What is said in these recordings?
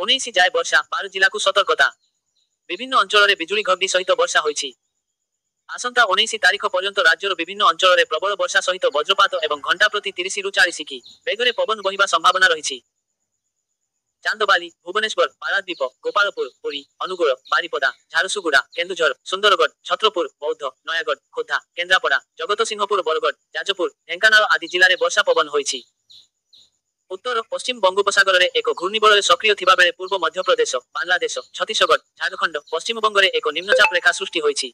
ଉଣେଇଶ ଯାଏ ବର୍ଷା, 12 ଜିଲ୍ଲାକୁ ସତର୍କତା। ବିଭିନ୍ନ ଅଞ୍ଚଳରେ ବିଜୁଳି ଘଡଘଡି ସହିତ ବର୍ଷା ହୋଇଛି। ଆସନ୍ତା 19 ତାରିଖ ପର୍ଯ୍ୟନ୍ତ ରାଜ୍ୟର ବିଭିନ୍ନ ଅଞ୍ଚଳରେ ପ୍ରବଳ ବର୍ଷା ସହିତ ବଜ୍ରପାତ ଏବଂ ଘଣ୍ଟା ପ୍ରତି 30 ରୁ 40 କି ବେଗରେ ପବନ ବହିବା ସମ୍ଭାବନା ରହିଛି। ଚାନ୍ଦବାଲି, ଭୁବନେଶ୍ୱର, ପାରାଦୀପ, ଗୋପାଳପୁର, ପୁରୀ, ଅନୁଗୁଳ, ବାରିପଦା, ଝାରସୁଗୁଡା, କେନ୍ଦୁଝର, ସୁନ୍ଦରଗଡ଼, ଛତ୍ରପୁର, ବୌଦ୍ଧ, ନୟାଗଡ଼, ଖୋର୍ଦ୍ଧା, କେନ୍ଦ୍ରାପଡ଼ା, ଜଗତସିଂହପୁର, ବରଗଡ଼, ଯାଜପୁର, ଢେଙ୍କାନାଳ ଆଦି ଜିଲ୍ଲାରେ ବର୍ଷା ପବନ ହୋଇଛି। ଉତ୍ତର ପଶ୍ଚିମ ବଙ୍ଗୋପସାଗରରେ ଏକ ଘୂର୍ଣ୍ଣିବଳୟ ସକ୍ରିୟ ଥିବାବେଳେ ପୂର୍ବ ମଧ୍ୟପ୍ରଦେଶ, ବାଂଲାଦେଶ, ଛତିଶଗଡ଼, ଝାଡ଼ଖଣ୍ଡ, ପଶ୍ଚିମବଙ୍ଗରେ ଏକ ନିମ୍ନଚାପ ରେଖା ସୃଷ୍ଟି ହୋଇଛି।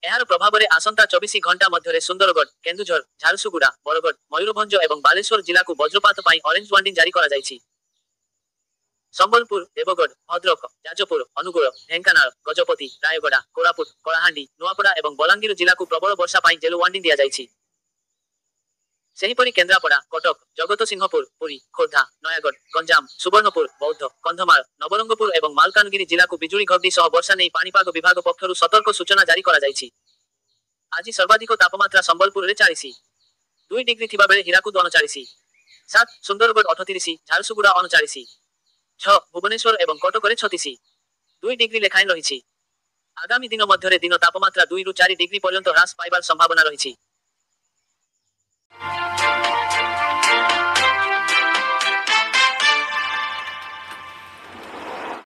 ଏହାର ପ୍ରଭାବରେ ଆସନ୍ତା 24 ଘଣ୍ଟା ମଧ୍ୟରେ ସୁନ୍ଦରଗଡ଼, କେନ୍ଦୁଝର, ଝାରସୁଗୁଡା, ବରଗଡ଼, ମୟୂରଭଞ୍ଜ ଏବଂ ବାଲେଶ୍ୱର ଜିଲ୍ଲାକୁ ବଜ୍ରପାତ ପାଇଁ ଅରେଞ୍ଜ ୱାର୍ଣ୍ଣିଂ ଜାରି କରାଯାଇଛି। ସମ୍ବଲପୁର, ଦେବଗଡ଼, ଭଦ୍ରକ, ଯାଜପୁର, ଅନୁଗୁଳ, ଢେଙ୍କାନାଳ, ଗଜପତି, ରାୟଗଡ଼ା, କୋରାପୁଟ, କଳାହାଣ୍ଡି, ନୂଆପଡ଼ା ଏବଂ ବଲାଙ୍ଗୀର ଜିଲ୍ଲାକୁ ପ୍ରବଳ ବର୍ଷା ପାଇଁ ୟେଲୋ ୱାର୍ଣ୍ଣିଂ ଦିଆଯାଇଛି। ସେହିପରି କେନ୍ଦ୍ରାପଡ଼ା, କଟକ, ଜଗତସିଂହପୁର, ପୁରୀ, ଖୋର୍ଦ୍ଧା, ନୟାଗଡ଼, ଗଞ୍ଜାମ, ସୁବର୍ଣ୍ଣପୁର, ବୌଦ୍ଧ, କନ୍ଧମାଳ, ନବରଙ୍ଗପୁର ଏବଂ ମାଲକାନଗିରି ଜିଲ୍ଲାକୁ ବିଜୁଳି ଘଡଘଡି ସହ ବର୍ଷା ନେଇ ପାଣିପାଗ ବିଭାଗ ପକ୍ଷରୁ ସତର୍କ ସୂଚନା ଜାରି କରାଯାଇଛି। ଆଜି ସର୍ବାଧିକ ତାପମାତ୍ରା ସମ୍ବଲପୁରରେ 42 ଡିଗ୍ରୀ ଥିବାବେଳେ ହୀରାକୁଦ 39.7, ସୁନ୍ଦରଗଡ଼ 38, ଝାରସୁଗୁଡା 39.6, ଭୁବନେଶ୍ୱର ଏବଂ କଟକରେ 36.2 ଡିଗ୍ରୀ ଲେଖାଏଁ ରହିଛି। ଆଗାମୀ ଦିନ ମଧ୍ୟରେ ଦିନ ତାପମାତ୍ରା 2 ରୁ 4 ଡିଗ୍ରୀ ପର୍ଯ୍ୟନ୍ତ ହ୍ରାସ ପାଇବାର ସମ୍ଭାବନା ରହିଛି।